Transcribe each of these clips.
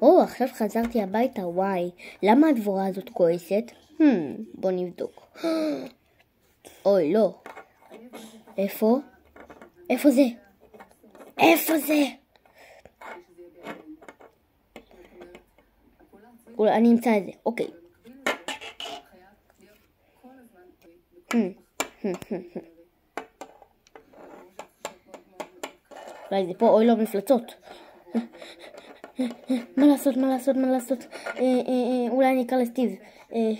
או, עכשיו חזרתי הביתה, וואי. למה הדבורה הזאת כועסת? בוא נבדוק. אוי, לא. איפה? איפה זה? איפה זה? אולי אני אמצא את זה, אוקיי. אולי זה פה, אוי לא, מפלצות. מה לעשות? אולי אני אקרא לסטיב.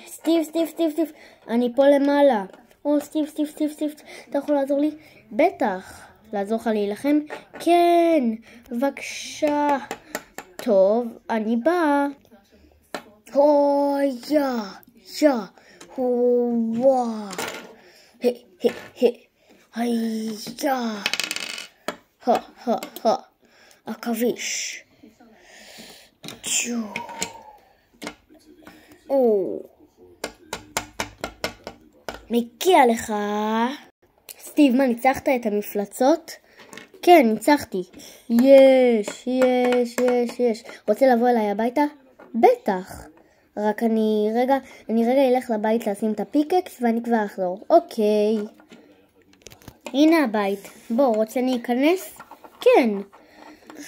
סטיב. אני פה למעלה. או, סטיב. אתה יכול לעזור לי? בטח. לעזור לך להילחם? כן. בבקשה. טוב, אני באה. וואו. עכביש. מגיע לך. סטיב, מה, ניצחת את המפלצות? כן, ניצחתי. יש. רוצה לבוא אליי הביתה? בטח. רק אני רגע אלך לבית לשים את הפיקקס ואני כבר אחזור. אוקיי. הנה הבית. בוא, רוצה להיכנס? כן.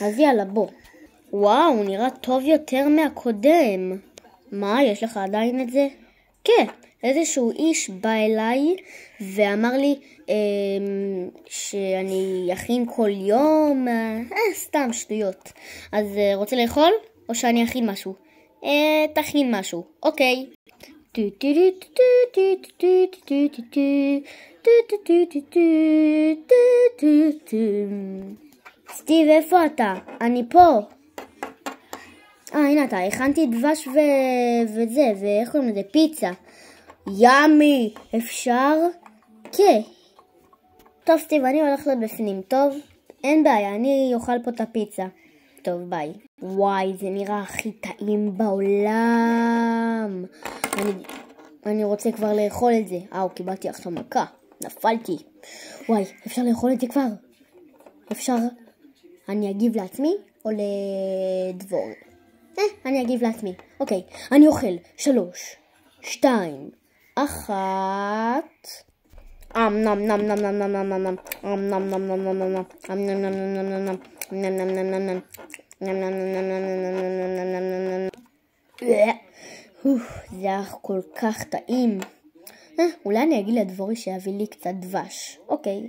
אז יאללה, בוא. וואו, נראה טוב יותר מהקודם. מה, יש לך עדיין את זה? כן, איזשהו איש בא אליי ואמר לי שאני אכין כל יום, סתם שטויות. אז רוצה לאכול או שאני אכין משהו? תכין משהו, אוקיי. סטיב, איפה אתה? אני פה. הנה אתה, הכנתי דבש וזה, ואיך קוראים לזה? פיצה. ימי, אפשר? כן. טוב סטיב, אני הולך לבפנים, טוב? אין בעיה, אני אוכל פה את הפיצה. טוב, ביי. וואי, זה נראה הכי טעים בעולם. אני רוצה כבר לאכול את זה. קיבלתי עכשיו מכה. נפלתי. וואי, אפשר לאכול את זה כבר? אפשר? אני אגיב לעצמי או לדבור? אני אגיב לעצמי. אוקיי, אני אוכל. 3, 2, 1. זה היה כל כך טעים. אולי אני אגיד לדבורי שיביא לי קצת דבש. אוקיי.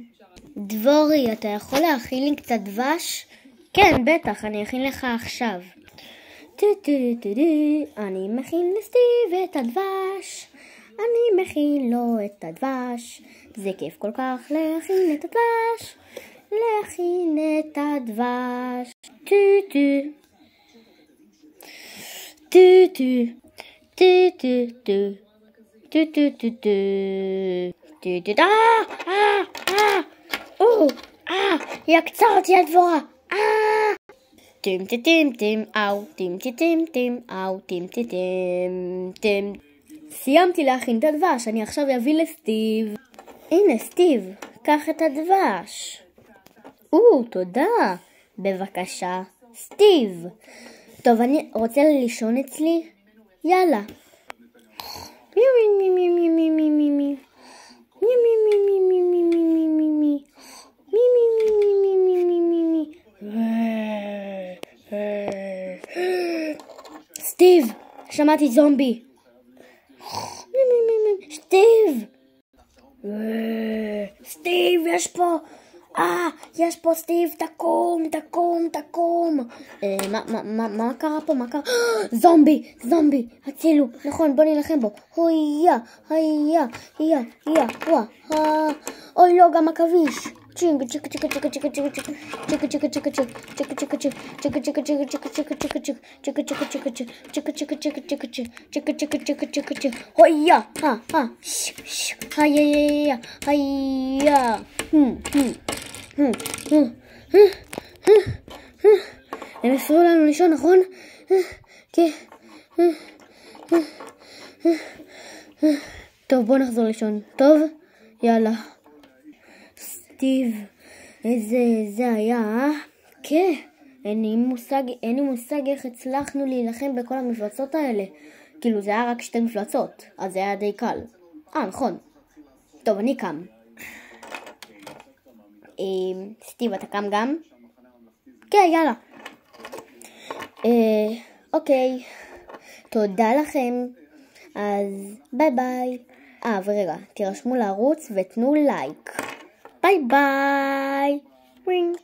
דבורי, אתה יכול להכין לי קצת דבש? כן, בטח, אני אכין לך עכשיו. אני מכין לסטיב את הדבש. אני מכין לו את הדבש. זה כיף כל כך להכין את הדבש. להכין את הדבש. היא עקצה אותי הדבורה. טים טים טים אאו, טים טים טים אאו, טים טים. סיימתי להכין את הדבש, אני עכשיו אביא לסטיב. הנה סטיב, קח את הדבש. תודה. בבקשה, סטיב. טוב, אני רוצה לישון אצלי? יאללה. סטיב, שמעתי זומבי. סטיב, יש פה. יש פה סטיב, תקום. מה קרה פה? זומבי, הצילו. נכון, בוא נלחם בו. אוי לא, גם עכביש. הם הפריעו לנו לישון, נכון? כן. טוב, בוא נחזור לישון. טוב? יאללה. סטיב, איזה זה היה, כן, אין לי מושג איך הצלחנו להילחם בכל המפלצות האלה. כאילו זה היה רק 2 מפלצות, אז זה היה די קל. נכון. טוב, אני קם. סטיב, אתה קם גם? כן, יאללה. אוקיי. תודה לכם. אז ביי ביי. ורגע, תירשמו לערוץ ותנו לייק. ביי ביי. ווינג.